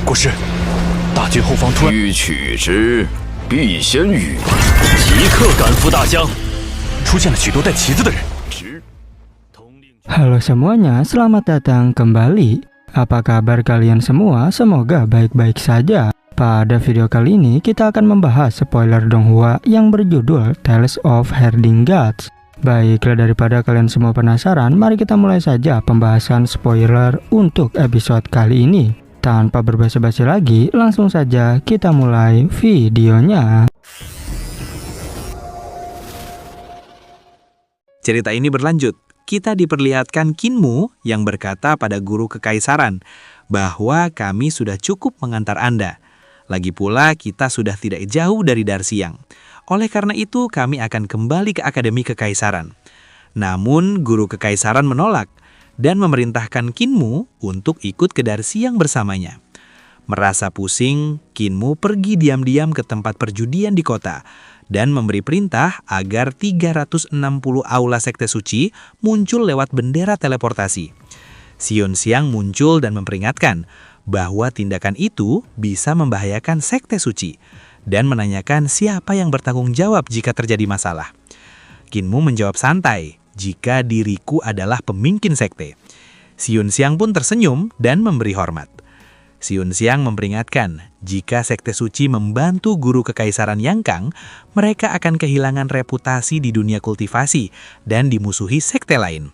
国师，大军后方突然欲取之，必先予。即刻赶赴大江，出现了许多带旗子的人。 Halo semuanya, selamat datang kembali. Apa kabar kalian semua? Semoga baik-baik saja. Pada video kali ini kita akan membahas spoiler Donghua yang berjudul Tales of Herding Gods. Baiklah, daripada kalian semua penasaran, mari kita mulai saja pembahasan spoiler untuk episode kali ini. Tanpa berbasa-basi lagi, langsung saja kita mulai videonya. Cerita ini berlanjut. Kita diperlihatkan Kinmu yang berkata pada guru kekaisaran bahwa kami sudah cukup mengantar Anda. Lagi pula kita sudah tidak jauh dari Darsiang. Oleh karena itu kami akan kembali ke Akademi Kekaisaran. Namun guru kekaisaran menolak dan memerintahkan Kinmu untuk ikut ke Darsiang bersamanya. Merasa pusing, Kinmu pergi diam-diam ke tempat perjudian di kota dan memberi perintah agar 360 aula sekte suci muncul lewat bendera teleportasi. Xion Xiang muncul dan memperingatkan bahwa tindakan itu bisa membahayakan sekte suci dan menanyakan siapa yang bertanggung jawab jika terjadi masalah. Kinmu menjawab santai jika diriku adalah pemimpin sekte. Xion Xiang pun tersenyum dan memberi hormat. Xion Xiang memperingatkan, jika sekte suci membantu guru kekaisaran Yangkang, mereka akan kehilangan reputasi di dunia kultivasi dan dimusuhi sekte lain.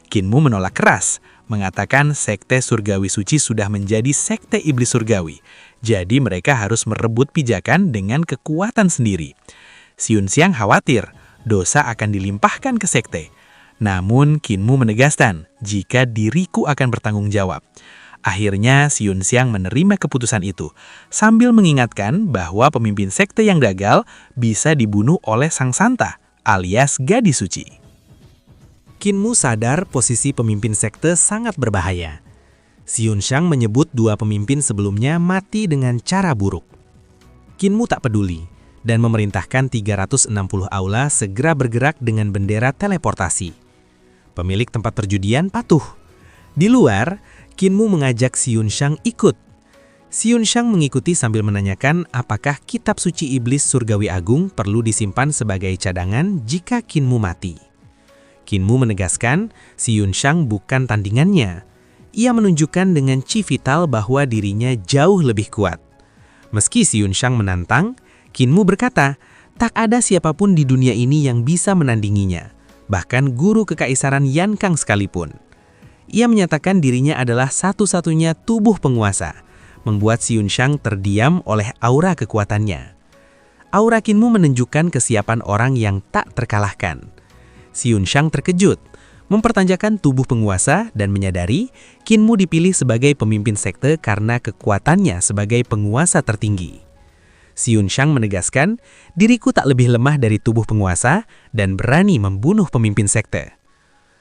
Kinmu menolak keras, mengatakan sekte surgawi suci sudah menjadi sekte iblis surgawi, jadi mereka harus merebut pijakan dengan kekuatan sendiri. Xion Xiang khawatir, dosa akan dilimpahkan ke sekte. Namun Kinmu menegaskan, jika diriku akan bertanggung jawab. Akhirnya Xion Xiang menerima keputusan itu, sambil mengingatkan bahwa pemimpin sekte yang gagal bisa dibunuh oleh Sang Santa, alias gadis suci. Kinmu sadar posisi pemimpin sekte sangat berbahaya. Xion Xiang menyebut dua pemimpin sebelumnya mati dengan cara buruk. Kinmu tak peduli dan memerintahkan 360 aula segera bergerak dengan bendera teleportasi. Pemilik tempat perjudian patuh. Di luar, Kinmu mengajak Xion Xiang ikut. Xion Xiang mengikuti sambil menanyakan apakah kitab suci iblis surgawi agung perlu disimpan sebagai cadangan jika Kinmu mati. Kinmu menegaskan Xion Xiang bukan tandingannya. Ia menunjukkan dengan chi vital bahwa dirinya jauh lebih kuat. Meski Xion Xiang menantang, Kinmu berkata, tak ada siapapun di dunia ini yang bisa menandinginya, bahkan guru kekaisaran Yankang sekalipun. Ia menyatakan dirinya adalah satu-satunya tubuh penguasa, membuat Xion Xiang terdiam oleh aura kekuatannya. Aura Kinmu menunjukkan kesiapan orang yang tak terkalahkan. Xion Xiang terkejut, mempertanyakan tubuh penguasa dan menyadari Kinmu dipilih sebagai pemimpin sekte karena kekuatannya sebagai penguasa tertinggi. Xion Xiang menegaskan, diriku tak lebih lemah dari tubuh penguasa dan berani membunuh pemimpin sekte.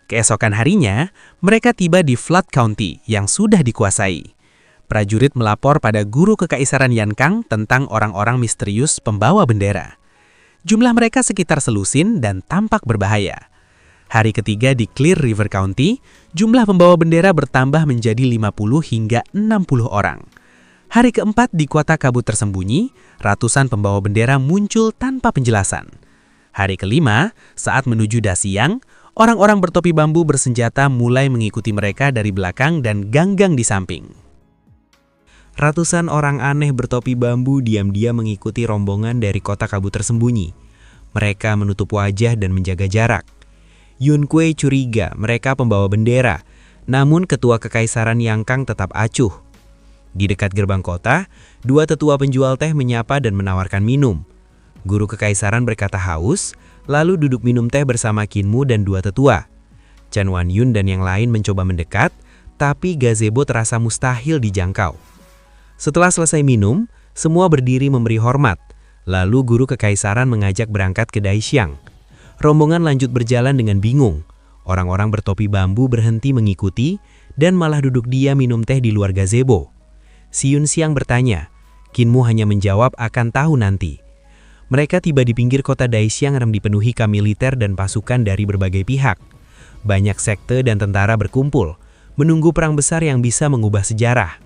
Keesokan harinya, mereka tiba di Flood County yang sudah dikuasai. Prajurit melapor pada guru kekaisaran Yankang tentang orang-orang misterius pembawa bendera. Jumlah mereka sekitar selusin dan tampak berbahaya. Hari ketiga di Clear River County, jumlah pembawa bendera bertambah menjadi 50 hingga 60 orang. Hari keempat di kota kabut tersembunyi, ratusan pembawa bendera muncul tanpa penjelasan. Hari kelima, saat menuju Darsiang, orang-orang bertopi bambu bersenjata mulai mengikuti mereka dari belakang dan ganggang di samping. Ratusan orang aneh bertopi bambu diam-diam mengikuti rombongan dari kota kabut tersembunyi. Mereka menutup wajah dan menjaga jarak. Yun Kuei curiga mereka pembawa bendera, namun ketua kekaisaran Yangkang tetap acuh. Di dekat gerbang kota, dua tetua penjual teh menyapa dan menawarkan minum. Guru kekaisaran berkata haus, lalu duduk minum teh bersama Kinmu dan dua tetua. Chen Wanyun dan yang lain mencoba mendekat, tapi gazebo terasa mustahil dijangkau. Setelah selesai minum, semua berdiri memberi hormat, lalu guru kekaisaran mengajak berangkat ke Daishiang. Rombongan lanjut berjalan dengan bingung. Orang-orang bertopi bambu berhenti mengikuti dan malah duduk diam minum teh di luar gazebo. Xion Xiang bertanya, Kinmu hanya menjawab akan tahu nanti. Mereka tiba di pinggir kota Daishiang yang dipenuhi kaum militer dan pasukan dari berbagai pihak. Banyak sekte dan tentara berkumpul, menunggu perang besar yang bisa mengubah sejarah.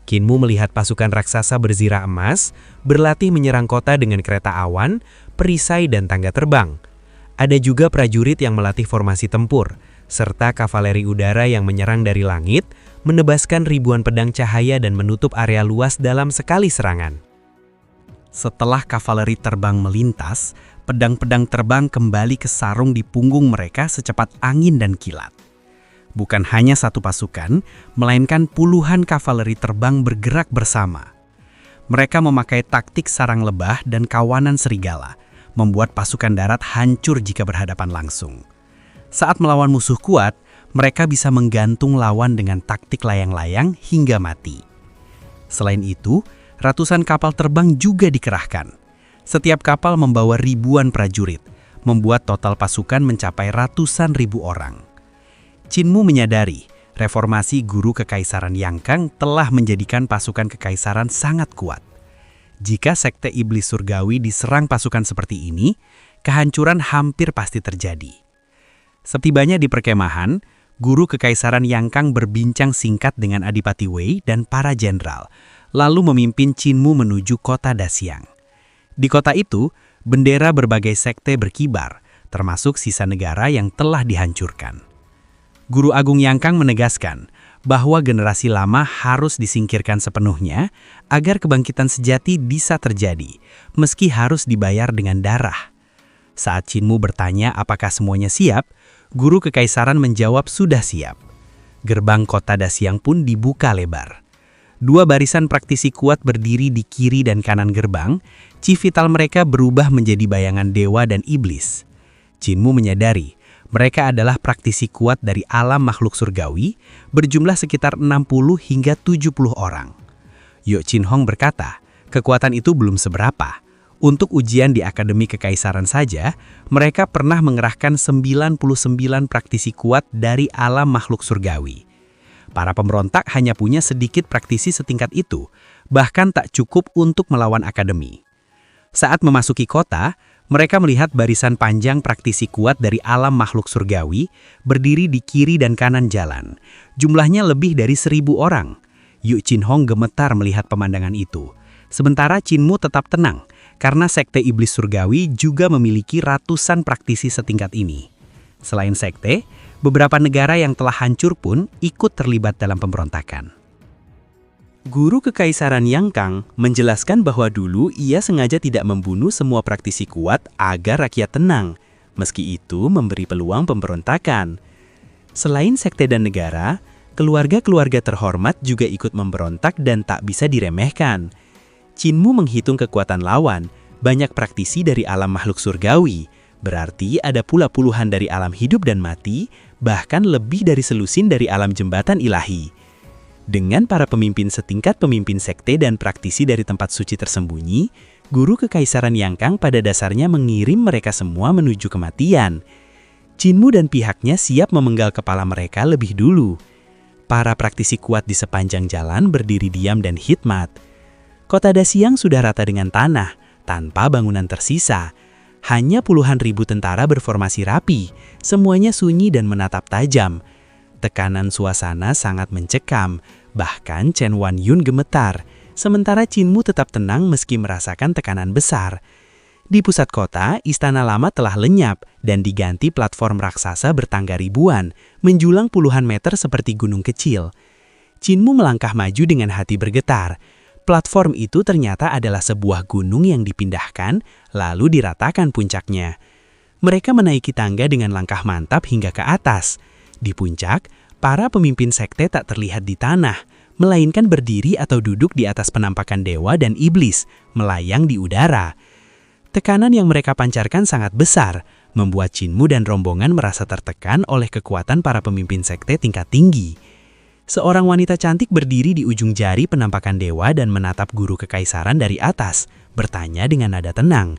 Kinmu melihat pasukan raksasa berzirah emas, berlatih menyerang kota dengan kereta awan, perisai dan tangga terbang. Ada juga prajurit yang melatih formasi tempur, serta kavaleri udara yang menyerang dari langit, menebaskan ribuan pedang cahaya dan menutup area luas dalam sekali serangan. Setelah kavaleri terbang melintas, pedang-pedang terbang kembali ke sarung di punggung mereka secepat angin dan kilat. Bukan hanya satu pasukan, melainkan puluhan kavaleri terbang bergerak bersama. Mereka memakai taktik sarang lebah dan kawanan serigala, membuat pasukan darat hancur jika berhadapan langsung. Saat melawan musuh kuat, mereka bisa menggantung lawan dengan taktik layang-layang hingga mati. Selain itu, ratusan kapal terbang juga dikerahkan. Setiap kapal membawa ribuan prajurit, membuat total pasukan mencapai ratusan ribu orang. Qinmu menyadari, reformasi guru kekaisaran Yang telah menjadikan pasukan kekaisaran sangat kuat. Jika sekte iblis surgawi diserang pasukan seperti ini, kehancuran hampir pasti terjadi. Setibanya di perkemahan, guru kekaisaran Yang berbincang singkat dengan Adipati Wei dan para jenderal, lalu memimpin Qinmu menuju kota Daxiang. Di kota itu, bendera berbagai sekte berkibar, termasuk sisa negara yang telah dihancurkan. Guru Agung Yang menegaskan bahwa generasi lama harus disingkirkan sepenuhnya agar kebangkitan sejati bisa terjadi, meski harus dibayar dengan darah. Saat Qinmu bertanya apakah semuanya siap, guru kekaisaran menjawab sudah siap. Gerbang kota Daxiang pun dibuka lebar. Dua barisan praktisi kuat berdiri di kiri dan kanan gerbang, chi vital mereka berubah menjadi bayangan dewa dan iblis. Qinmu menyadari, mereka adalah praktisi kuat dari alam makhluk surgawi, berjumlah sekitar 60 hingga 70 orang. Yo Qin Hong berkata, kekuatan itu belum seberapa. Untuk ujian di Akademi Kekaisaran saja, mereka pernah mengerahkan 99 praktisi kuat dari alam makhluk surgawi. Para pemberontak hanya punya sedikit praktisi setingkat itu, bahkan tak cukup untuk melawan Akademi. Saat memasuki kota, mereka melihat barisan panjang praktisi kuat dari alam makhluk surgawi berdiri di kiri dan kanan jalan. Jumlahnya lebih dari 1000 orang. Yu Qin Hong gemetar melihat pemandangan itu. Sementara Qinmu tetap tenang, karena sekte iblis surgawi juga memiliki ratusan praktisi setingkat ini. Selain sekte, beberapa negara yang telah hancur pun ikut terlibat dalam pemberontakan. Guru kekaisaran Yang menjelaskan bahwa dulu ia sengaja tidak membunuh semua praktisi kuat agar rakyat tenang, meski itu memberi peluang pemberontakan. Selain sekte dan negara, keluarga-keluarga terhormat juga ikut memberontak dan tak bisa diremehkan. Qinmu menghitung kekuatan lawan, banyak praktisi dari alam makhluk surgawi, berarti ada pula puluhan dari alam hidup dan mati, bahkan lebih dari selusin dari alam jembatan ilahi. Dengan para pemimpin setingkat pemimpin sekte dan praktisi dari tempat suci tersembunyi, guru kekaisaran Yang pada dasarnya mengirim mereka semua menuju kematian. Qinmu dan pihaknya siap memenggal kepala mereka lebih dulu. Para praktisi kuat di sepanjang jalan berdiri diam dan hikmat. Kota Daxiang sudah rata dengan tanah, tanpa bangunan tersisa. Hanya puluhan ribu tentara berformasi rapi, semuanya sunyi dan menatap tajam. Tekanan suasana sangat mencekam, bahkan Chen Wanyun gemetar, sementara Qinmu tetap tenang meski merasakan tekanan besar. Di pusat kota, istana lama telah lenyap dan diganti platform raksasa bertangga ribuan, menjulang puluhan meter seperti gunung kecil. Qinmu melangkah maju dengan hati bergetar. Platform itu ternyata adalah sebuah gunung yang dipindahkan, lalu diratakan puncaknya. Mereka menaiki tangga dengan langkah mantap hingga ke atas. Di puncak, para pemimpin sekte tak terlihat di tanah, melainkan berdiri atau duduk di atas penampakan dewa dan iblis, melayang di udara. Tekanan yang mereka pancarkan sangat besar, membuat Qinmu dan rombongan merasa tertekan oleh kekuatan para pemimpin sekte tingkat tinggi. Seorang wanita cantik berdiri di ujung jari penampakan dewa dan menatap guru kekaisaran dari atas, bertanya dengan nada tenang.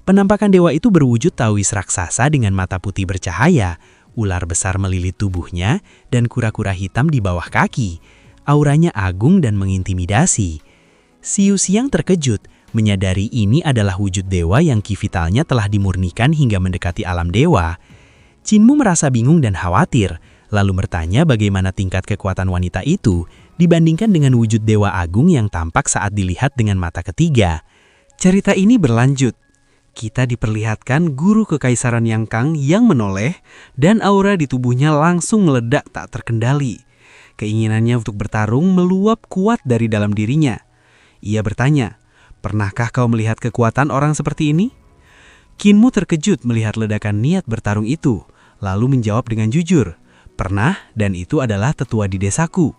Penampakan dewa itu berwujud tawis raksasa dengan mata putih bercahaya, ular besar melilit tubuhnya, dan kura-kura hitam di bawah kaki. Auranya agung dan mengintimidasi. Xiu Xiang terkejut, menyadari ini adalah wujud dewa yang ki vitalnya telah dimurnikan hingga mendekati alam dewa. Qinmu merasa bingung dan khawatir, lalu bertanya bagaimana tingkat kekuatan wanita itu, dibandingkan dengan wujud Dewa Agung yang tampak saat dilihat dengan mata ketiga. Cerita ini berlanjut. Kita diperlihatkan guru kekaisaran Yang Kang yang menoleh dan aura di tubuhnya langsung meledak tak terkendali. Keinginannya untuk bertarung meluap kuat dari dalam dirinya. Ia bertanya, "Pernahkah kau melihat kekuatan orang seperti ini?" Kinmu terkejut melihat ledakan niat bertarung itu, lalu menjawab dengan jujur, "Pernah, dan itu adalah tetua di desaku."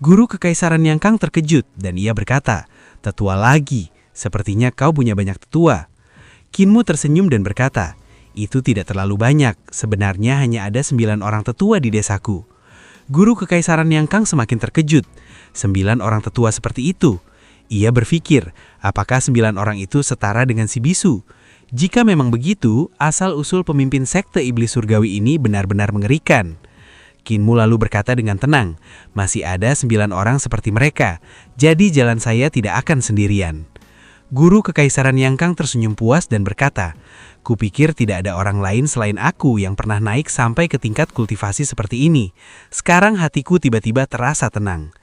Guru kekaisaran Yang Kang terkejut dan ia berkata, "Tetua lagi, sepertinya kau punya banyak tetua." Kinmu tersenyum dan berkata, "Itu tidak terlalu banyak, sebenarnya hanya ada 9 orang tetua di desaku." Guru kekaisaran Yang Kang semakin terkejut. 9 orang tetua seperti itu. Ia berpikir, apakah 9 orang itu setara dengan si bisu? Jika memang begitu, asal-usul pemimpin sekte iblis surgawi ini benar-benar mengerikan. Kinmu lalu berkata dengan tenang, "Masih ada 9 orang seperti mereka, jadi jalan saya tidak akan sendirian." Guru kekaisaran Yang Kang tersenyum puas dan berkata, "Kupikir tidak ada orang lain selain aku yang pernah naik sampai ke tingkat kultivasi seperti ini. Sekarang hatiku tiba-tiba terasa tenang."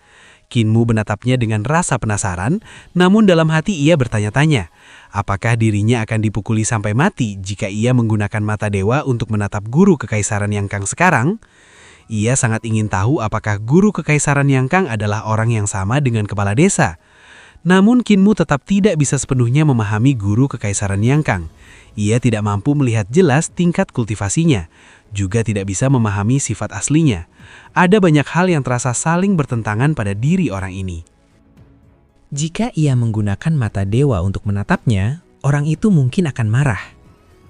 Kinmu menatapnya dengan rasa penasaran, namun dalam hati ia bertanya-tanya, apakah dirinya akan dipukuli sampai mati jika ia menggunakan mata dewa untuk menatap guru kekaisaran Yang Kang sekarang? Ia sangat ingin tahu apakah guru kekaisaran Yang Kang adalah orang yang sama dengan kepala desa. Namun Kinmu tetap tidak bisa sepenuhnya memahami guru kekaisaran Yang Kang. Ia tidak mampu melihat jelas tingkat kultivasinya, juga tidak bisa memahami sifat aslinya. Ada banyak hal yang terasa saling bertentangan pada diri orang ini. Jika ia menggunakan mata dewa untuk menatapnya, orang itu mungkin akan marah.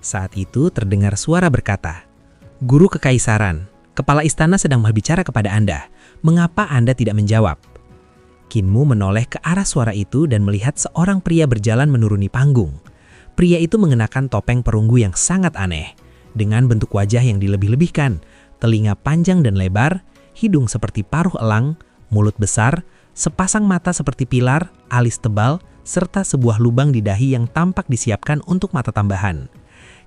Saat itu terdengar suara berkata, "Guru kekaisaran, kepala istana sedang berbicara kepada Anda. Mengapa Anda tidak menjawab?" Kinmu menoleh ke arah suara itu dan melihat seorang pria berjalan menuruni panggung. Pria itu mengenakan topeng perunggu yang sangat aneh, dengan bentuk wajah yang dilebih-lebihkan, telinga panjang dan lebar, hidung seperti paruh elang, mulut besar, sepasang mata seperti pilar, alis tebal, serta sebuah lubang di dahi yang tampak disiapkan untuk mata tambahan.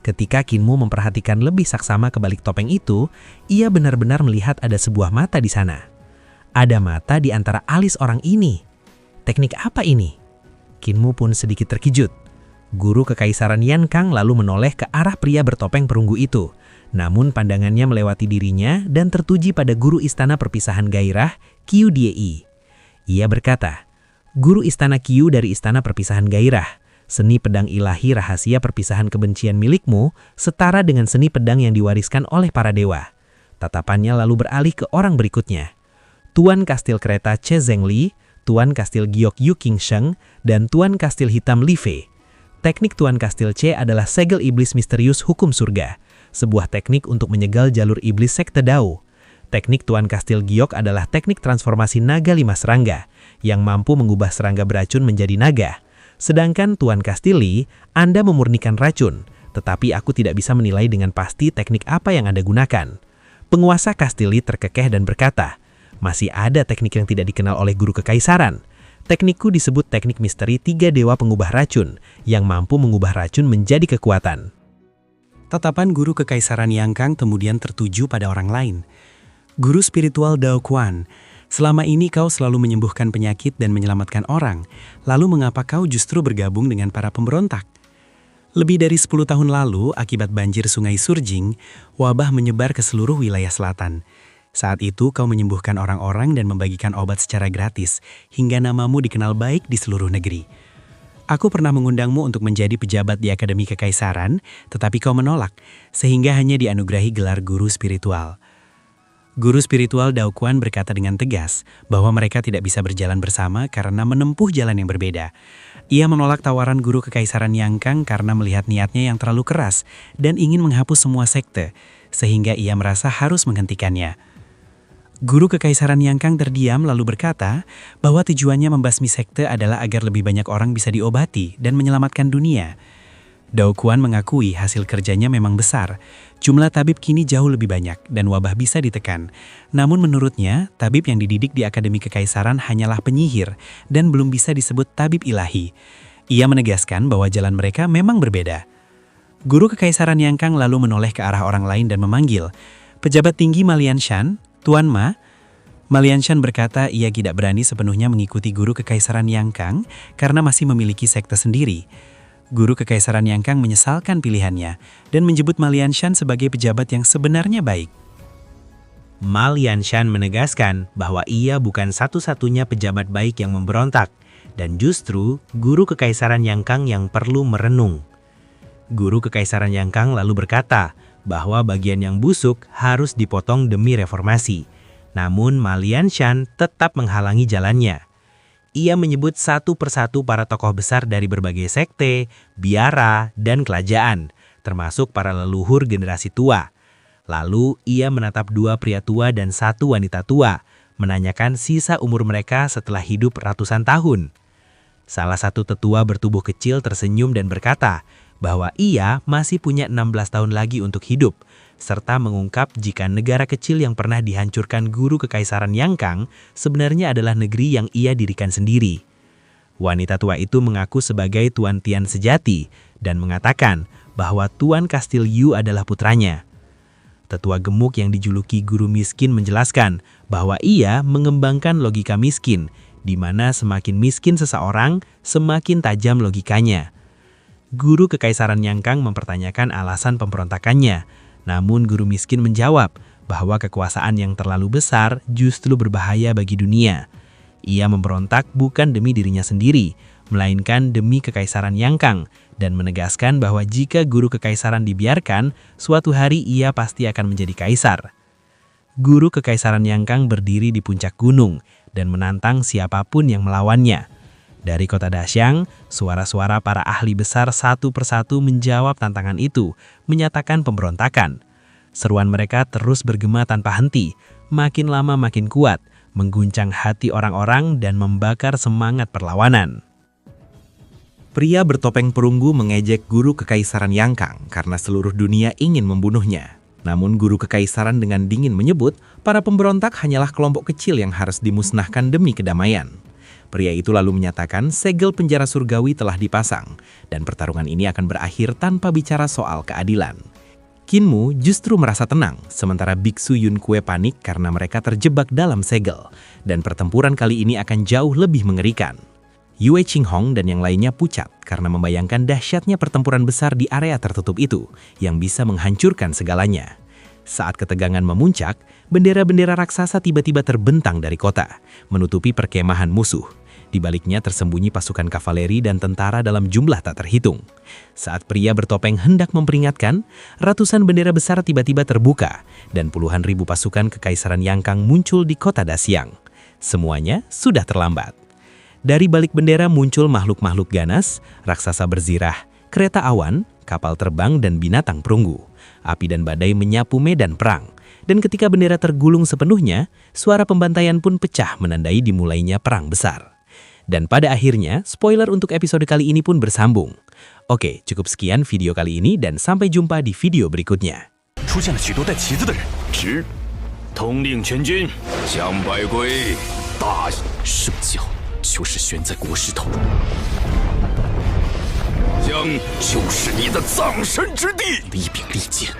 Ketika Kinmu memperhatikan lebih saksama ke balik topeng itu, ia benar-benar melihat ada sebuah mata di sana. Ada mata di antara alis orang ini. Teknik apa ini? Kinmu pun sedikit terkejut. Guru kekaisaran Yan Kang lalu menoleh ke arah pria bertopeng perunggu itu. Namun pandangannya melewati dirinya dan tertuju pada guru istana perpisahan gairah, Qiu Die. Ia berkata, "Guru istana Qiu dari istana perpisahan gairah, seni pedang ilahi rahasia perpisahan kebencian milikmu setara dengan seni pedang yang diwariskan oleh para dewa." Tatapannya lalu beralih ke orang berikutnya. Tuan Kastil Kereta Che Zhengli, Tuan Kastil Giok Yu Qingsheng, dan Tuan Kastil Hitam Li Fei. Teknik Tuan Kastil Che adalah segel iblis misterius hukum surga, sebuah teknik untuk menyegal jalur iblis sekte Dao. Teknik Tuan Kastil Giok adalah teknik transformasi naga 5 serangga, yang mampu mengubah serangga beracun menjadi naga. Sedangkan Tuan Kastil Li, Anda memurnikan racun, tetapi aku tidak bisa menilai dengan pasti teknik apa yang Anda gunakan. Penguasa Kastil Li terkekeh dan berkata, "Masih ada teknik yang tidak dikenal oleh guru kekaisaran. Teknikku disebut teknik misteri 3 dewa pengubah racun, yang mampu mengubah racun menjadi kekuatan." Tatapan guru kekaisaran Yang Kang kemudian tertuju pada orang lain. "Guru spiritual Dao Quan, selama ini kau selalu menyembuhkan penyakit dan menyelamatkan orang. Lalu mengapa kau justru bergabung dengan para pemberontak? Lebih dari 10 tahun lalu, akibat banjir sungai Surjing, wabah menyebar ke seluruh wilayah selatan. Saat itu kau menyembuhkan orang-orang dan membagikan obat secara gratis, hingga namamu dikenal baik di seluruh negeri. Aku pernah mengundangmu untuk menjadi pejabat di Akademi Kekaisaran, tetapi kau menolak, sehingga hanya dianugerahi gelar guru spiritual." Guru spiritual Dao Quan berkata dengan tegas bahwa mereka tidak bisa berjalan bersama karena menempuh jalan yang berbeda. Ia menolak tawaran guru kekaisaran Yang Kang karena melihat niatnya yang terlalu keras dan ingin menghapus semua sekte, sehingga ia merasa harus menghentikannya. Guru kekaisaran Yang Kang terdiam lalu berkata bahwa tujuannya membasmi sekte adalah agar lebih banyak orang bisa diobati dan menyelamatkan dunia. Dao Quan mengakui hasil kerjanya memang besar. Jumlah tabib kini jauh lebih banyak dan wabah bisa ditekan. Namun menurutnya, tabib yang dididik di Akademi Kekaisaran hanyalah penyihir dan belum bisa disebut tabib ilahi. Ia menegaskan bahwa jalan mereka memang berbeda. Guru kekaisaran Yang Kang lalu menoleh ke arah orang lain dan memanggil, "Pejabat tinggi Malian Shan, Tuan Ma." Malianshan berkata ia tidak berani sepenuhnya mengikuti guru kekaisaran Yang karena masih memiliki sekte sendiri. Guru kekaisaran Yang menyesalkan pilihannya dan menyebut Malianshan sebagai pejabat yang sebenarnya baik. Malianshan menegaskan bahwa ia bukan satu-satunya pejabat baik yang memberontak dan justru guru kekaisaran Yang yang perlu merenung. Guru kekaisaran Yang lalu berkata bahwa bagian yang busuk harus dipotong demi reformasi. Namun Malianshan tetap menghalangi jalannya. Ia menyebut satu persatu para tokoh besar dari berbagai sekte, biara, dan kerajaan, termasuk para leluhur generasi tua. Lalu ia menatap 2 pria tua dan 1 wanita tua, menanyakan sisa umur mereka setelah hidup ratusan tahun. Salah satu tetua bertubuh kecil tersenyum dan berkata bahwa ia masih punya 16 tahun lagi untuk hidup, serta mengungkap jika negara kecil yang pernah dihancurkan guru kekaisaran Yang sebenarnya adalah negeri yang ia dirikan sendiri. Wanita tua itu mengaku sebagai Tuan Tian sejati dan mengatakan bahwa Tuan Kastil Yu adalah putranya. Tetua gemuk yang dijuluki guru miskin menjelaskan bahwa ia mengembangkan logika miskin, di mana semakin miskin seseorang, semakin tajam logikanya. Guru kekaisaran Yang mempertanyakan alasan pemberontakannya, namun guru miskin menjawab bahwa kekuasaan yang terlalu besar justru berbahaya bagi dunia. Ia memberontak bukan demi dirinya sendiri, melainkan demi kekaisaran Yang dan menegaskan bahwa jika guru kekaisaran dibiarkan, suatu hari ia pasti akan menjadi kaisar. Guru kekaisaran Yang berdiri di puncak gunung dan menantang siapapun yang melawannya. Dari kota Daxiang, suara-suara para ahli besar satu persatu menjawab tantangan itu, menyatakan pemberontakan. Seruan mereka terus bergema tanpa henti, makin lama makin kuat, mengguncang hati orang-orang dan membakar semangat perlawanan. Pria bertopeng perunggu mengejek guru kekaisaran Yang karena seluruh dunia ingin membunuhnya. Namun guru kekaisaran dengan dingin menyebut para pemberontak hanyalah kelompok kecil yang harus dimusnahkan demi kedamaian. Pria itu lalu menyatakan segel penjara surgawi telah dipasang, dan pertarungan ini akan berakhir tanpa bicara soal keadilan. Kinmu justru merasa tenang, sementara Biksu Yun Kue panik karena mereka terjebak dalam segel, dan pertempuran kali ini akan jauh lebih mengerikan. Yue Qinghong dan yang lainnya pucat karena membayangkan dahsyatnya pertempuran besar di area tertutup itu, yang bisa menghancurkan segalanya. Saat ketegangan memuncak, bendera-bendera raksasa tiba-tiba terbentang dari kota, menutupi perkemahan musuh. Di baliknya tersembunyi pasukan kavaleri dan tentara dalam jumlah tak terhitung. Saat pria bertopeng hendak memperingatkan, ratusan bendera besar tiba-tiba terbuka, dan puluhan ribu pasukan kekaisaran Yang muncul di kota Daxiang. Semuanya sudah terlambat. Dari balik bendera muncul makhluk-makhluk ganas, raksasa berzirah, kereta awan, kapal terbang, dan binatang perunggu. Api dan badai menyapu medan perang. Dan ketika bendera tergulung sepenuhnya, suara pembantaian pun pecah menandai dimulainya perang besar. Dan pada akhirnya, spoiler untuk episode kali ini pun bersambung. Oke, cukup sekian video kali ini dan sampai jumpa di video berikutnya. 出现了许多带旗子的人。是，统领全军，向百归。大圣教就是悬在国师头，将就是你的葬身之地。一柄利剑。